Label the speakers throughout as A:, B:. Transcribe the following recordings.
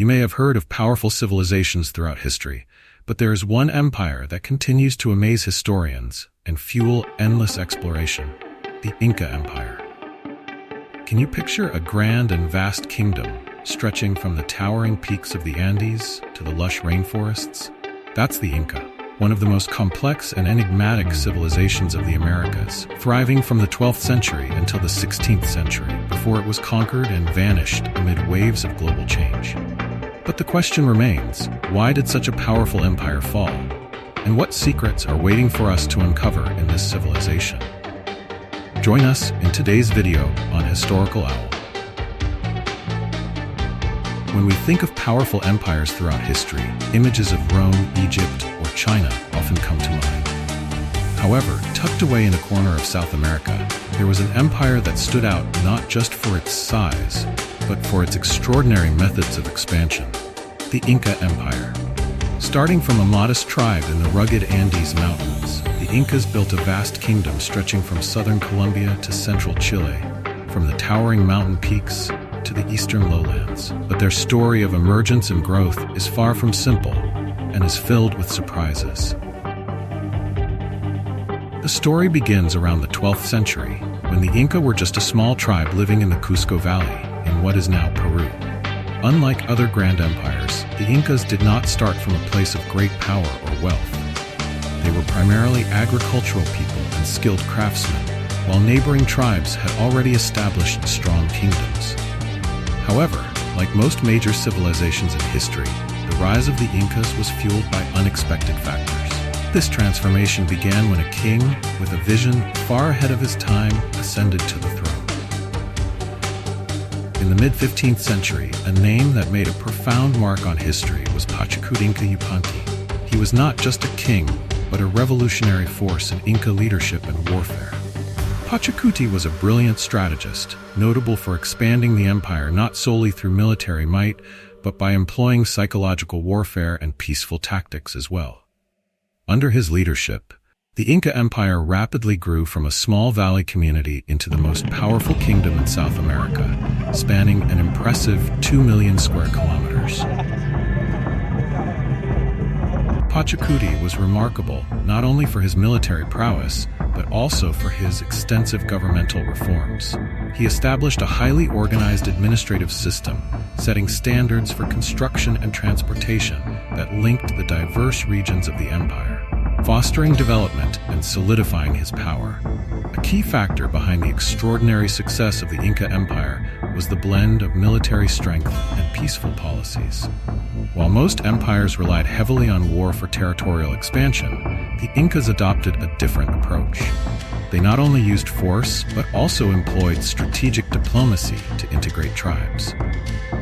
A: You may have heard of powerful civilizations throughout history, but there is one empire that continues to amaze historians and fuel endless exploration: the Inca Empire. Can you picture a grand and vast kingdom stretching from the towering peaks of the Andes to the lush rainforests? That's the Inca, one of the most complex and enigmatic civilizations of the Americas, thriving from the 12th century until the 16th century, before it was conquered and vanished amid waves of global change. But the question remains, why did such a powerful empire fall? And what secrets are waiting for us to uncover in this civilization? Join us in today's video on Historical Owl. When we think of powerful empires throughout history, images of Rome, Egypt, or China often come to mind. However, tucked away in a corner of South America, there was an empire that stood out not just for its size, but for its extraordinary methods of expansion: the Inca Empire. Starting from a modest tribe in the rugged Andes Mountains, the Incas built a vast kingdom stretching from southern Colombia to central Chile, from the towering mountain peaks to the eastern lowlands. But their story of emergence and growth is far from simple and is filled with surprises. The story begins around the 12th century, when the Inca were just a small tribe living in the Cusco Valley, in what is now Peru. Unlike other grand empires, the Incas did not start from a place of great power or wealth. They were primarily agricultural people and skilled craftsmen, while neighboring tribes had already established strong kingdoms. However, like most major civilizations in history, the rise of the Incas was fueled by unexpected factors. This transformation began when a king, with a vision far ahead of his time, ascended to the throne. In the mid-15th century, a name that made a profound mark on history was Pachacuti Inca Yupanqui. He was not just a king, but a revolutionary force in Inca leadership and warfare. Pachacuti was a brilliant strategist, notable for expanding the empire not solely through military might, but by employing psychological warfare and peaceful tactics as well. Under his leadership, the Inca Empire rapidly grew from a small valley community into the most powerful kingdom in South America, spanning an impressive 2 million square kilometers. Pachacuti was remarkable not only for his military prowess, but also for his extensive governmental reforms. He established a highly organized administrative system, setting standards for construction and transportation that linked the diverse regions of the empire, fostering development and solidifying his power. A key factor behind the extraordinary success of the Inca Empire was the blend of military strength and peaceful policies. While most empires relied heavily on war for territorial expansion, the Incas adopted a different approach. They not only used force, but also employed strategic diplomacy to integrate tribes.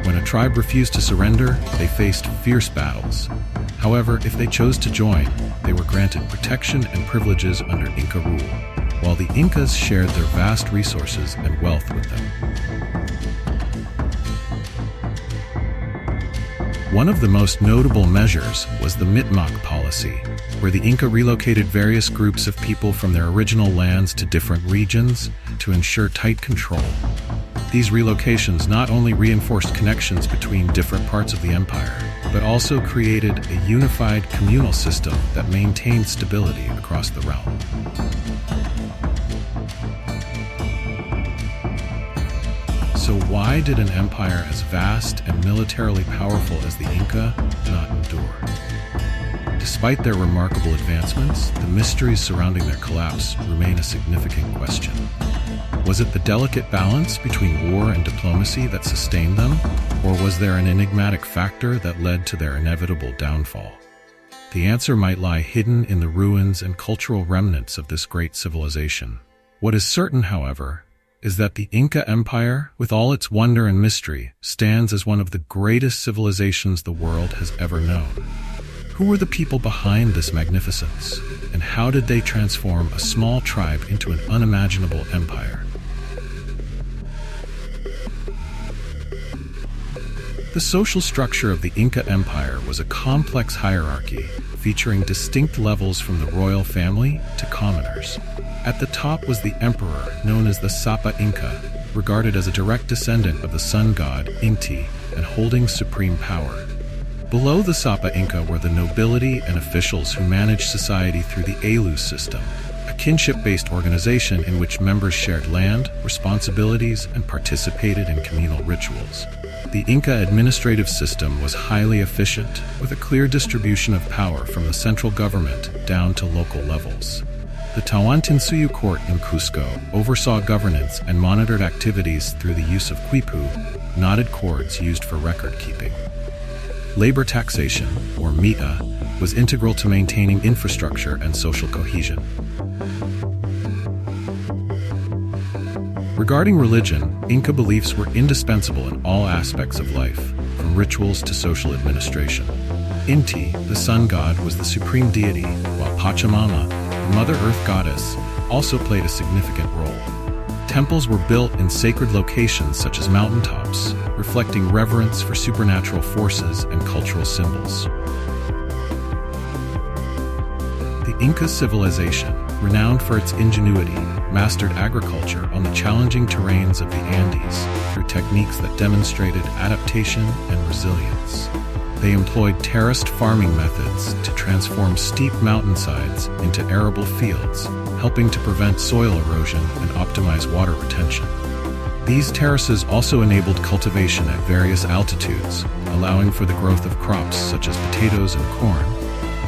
A: When a tribe refused to surrender, they faced fierce battles. However, if they chose to join, they were granted protection and privileges under Inca rule, while the Incas shared their vast resources and wealth with them. One of the most notable measures was the Mitmac policy, where the Inca relocated various groups of people from their original lands to different regions to ensure tight control. These relocations not only reinforced connections between different parts of the empire, but also created a unified communal system that maintained stability across the realm. So why did an empire as vast and militarily powerful as the Inca not endure? Despite their remarkable advancements, the mysteries surrounding their collapse remain a significant question. Was it the delicate balance between war and diplomacy that sustained them, or was there an enigmatic factor that led to their inevitable downfall? The answer might lie hidden in the ruins and cultural remnants of this great civilization. What is certain, however, is that the Inca Empire, with all its wonder and mystery, stands as one of the greatest civilizations the world has ever known. Who were the people behind this magnificence, and how did they transform a small tribe into an unimaginable empire? The social structure of the Inca Empire was a complex hierarchy, featuring distinct levels from the royal family to commoners. At the top was the emperor, known as the Sapa Inca, regarded as a direct descendant of the sun god Inti and holding supreme power. Below the Sapa Inca were the nobility and officials who managed society through the Alu system, a kinship-based organization in which members shared land, responsibilities, and participated in communal rituals. The Inca administrative system was highly efficient, with a clear distribution of power from the central government down to local levels. The Tawantinsuyu court in Cusco oversaw governance and monitored activities through the use of quipu, knotted cords used for record-keeping. Labor taxation, or mita, was integral to maintaining infrastructure and social cohesion. Regarding religion, Inca beliefs were indispensable in all aspects of life, from rituals to social administration. Inti, the sun god, was the supreme deity, while Pachamama, the Mother Earth goddess, also played a significant role. Temples were built in sacred locations such as mountaintops, reflecting reverence for supernatural forces and cultural symbols. The Inca civilization, renowned for its ingenuity, mastered agriculture on the challenging terrains of the Andes through techniques that demonstrated adaptation and resilience. They employed terraced farming methods to transform steep mountainsides into arable fields, helping to prevent soil erosion and optimize water retention. These terraces also enabled cultivation at various altitudes, allowing for the growth of crops such as potatoes and corn,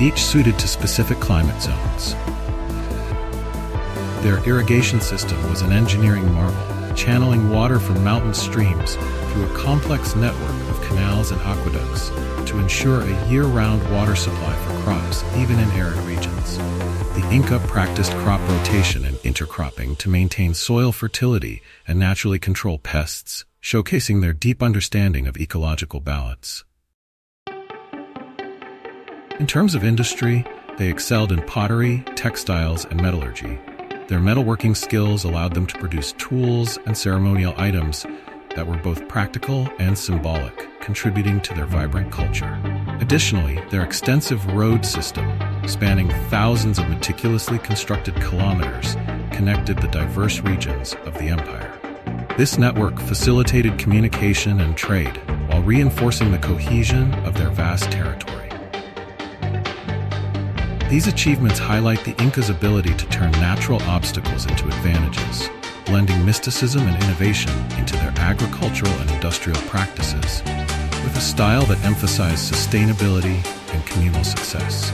A: each suited to specific climate zones. Their irrigation system was an engineering marvel, channeling water from mountain streams through a complex network of canals and aqueducts to ensure a year-round water supply for crops, even in arid regions. The Inca practiced crop rotation and intercropping to maintain soil fertility and naturally control pests, showcasing their deep understanding of ecological balance. In terms of industry, they excelled in pottery, textiles, and metallurgy. Their metalworking skills allowed them to produce tools and ceremonial items that were both practical and symbolic, contributing to their vibrant culture. Additionally, their extensive road system, spanning thousands of meticulously constructed kilometers, connected the diverse regions of the empire. This network facilitated communication and trade, while reinforcing the cohesion of their vast territory. These achievements highlight the Incas' ability to turn natural obstacles into advantages, blending mysticism and innovation into their agricultural and industrial practices, with a style that emphasized sustainability and communal success.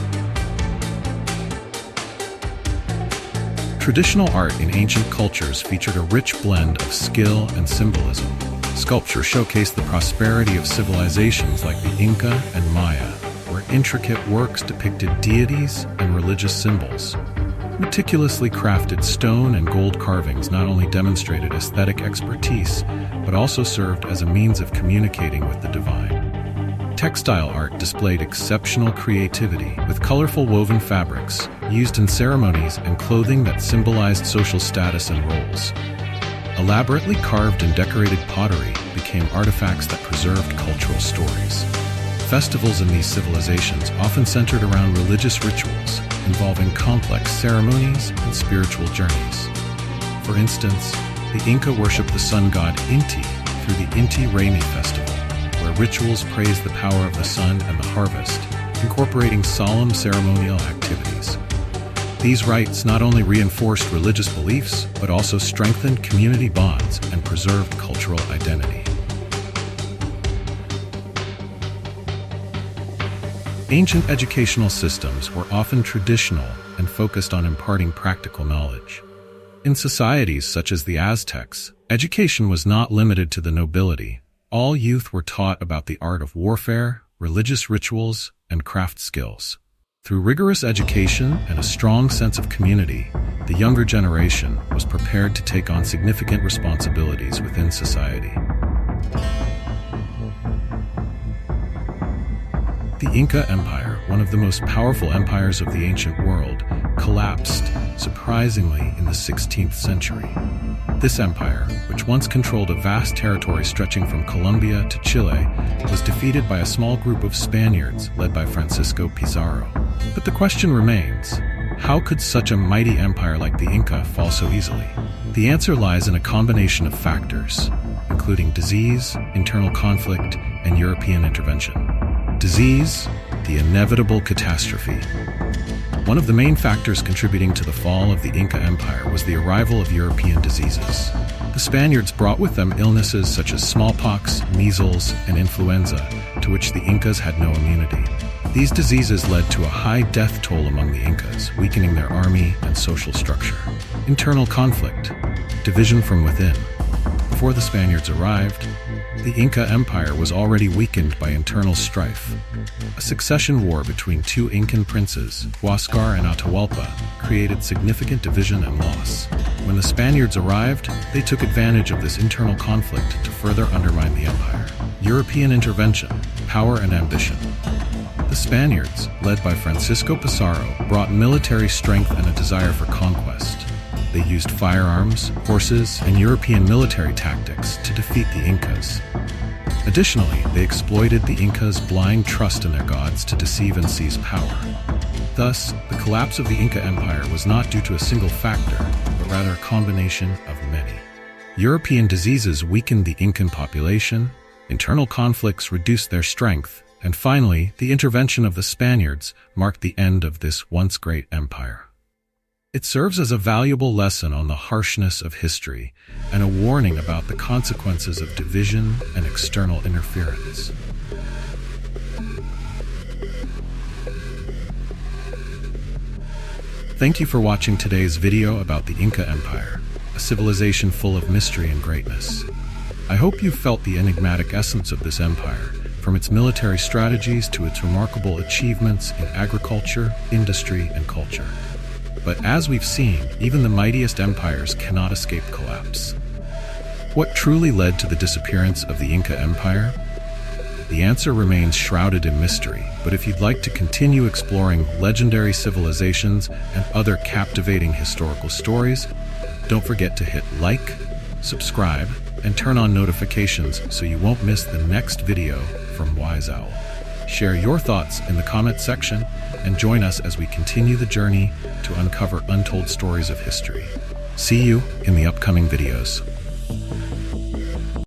A: Traditional art in ancient cultures featured a rich blend of skill and symbolism. Sculpture showcased the prosperity of civilizations like the Inca and Maya, where intricate works depicted deities and religious symbols. Meticulously crafted stone and gold carvings not only demonstrated aesthetic expertise, but also served as a means of communicating with the divine. Textile art displayed exceptional creativity, with colorful woven fabrics used in ceremonies and clothing that symbolized social status and roles. Elaborately carved and decorated pottery became artifacts that preserved cultural stories. Festivals in these civilizations often centered around religious rituals, involving complex ceremonies and spiritual journeys. For instance, the Inca worshipped the sun god Inti through the Inti Raymi festival, where rituals praised the power of the sun and the harvest, incorporating solemn ceremonial activities. These rites not only reinforced religious beliefs, but also strengthened community bonds and preserved cultural identity. Ancient educational systems were often traditional and focused on imparting practical knowledge. In societies such as the Aztecs, education was not limited to the nobility. All youth were taught about the art of warfare, religious rituals, and craft skills. Through rigorous education and a strong sense of community, the younger generation was prepared to take on significant responsibilities within society. The Inca Empire, one of the most powerful empires of the ancient world, collapsed, surprisingly, in the 16th century. This empire, which once controlled a vast territory stretching from Colombia to Chile, was defeated by a small group of Spaniards led by Francisco Pizarro. But the question remains, how could such a mighty empire like the Inca fall so easily? The answer lies in a combination of factors, including disease, internal conflict, and European intervention. Disease, the inevitable catastrophe. One of the main factors contributing to the fall of the Inca Empire was the arrival of European diseases. The Spaniards brought with them illnesses such as smallpox, measles, and influenza, to which the Incas had no immunity. These diseases led to a high death toll among the Incas, weakening their army and social structure. Internal conflict, division from within. Before the Spaniards arrived, the Inca Empire was already weakened by internal strife. A succession war between two Incan princes, Huáscar and Atahualpa, created significant division and loss. When the Spaniards arrived, they took advantage of this internal conflict to further undermine the empire. European intervention, power and ambition. The Spaniards, led by Francisco Pizarro, brought military strength and a desire for conquest. They used firearms, horses, and European military tactics to defeat the Incas. Additionally, they exploited the Incas' blind trust in their gods to deceive and seize power. Thus, the collapse of the Inca Empire was not due to a single factor, but rather a combination of many. European diseases weakened the Incan population, internal conflicts reduced their strength, and finally, the intervention of the Spaniards marked the end of this once great empire. It serves as a valuable lesson on the harshness of history and a warning about the consequences of division and external interference. Thank you for watching today's video about the Inca Empire, a civilization full of mystery and greatness. I hope you felt the enigmatic essence of this empire, from its military strategies to its remarkable achievements in agriculture, industry, and culture. But as we've seen, even the mightiest empires cannot escape collapse. What truly led to the disappearance of the Inca Empire? The answer remains shrouded in mystery, but if you'd like to continue exploring legendary civilizations and other captivating historical stories, don't forget to hit like, subscribe, and turn on notifications so you won't miss the next video from Wise Owl. Share your thoughts in the comment section and join us as we continue the journey to uncover untold stories of history. See you in the upcoming videos.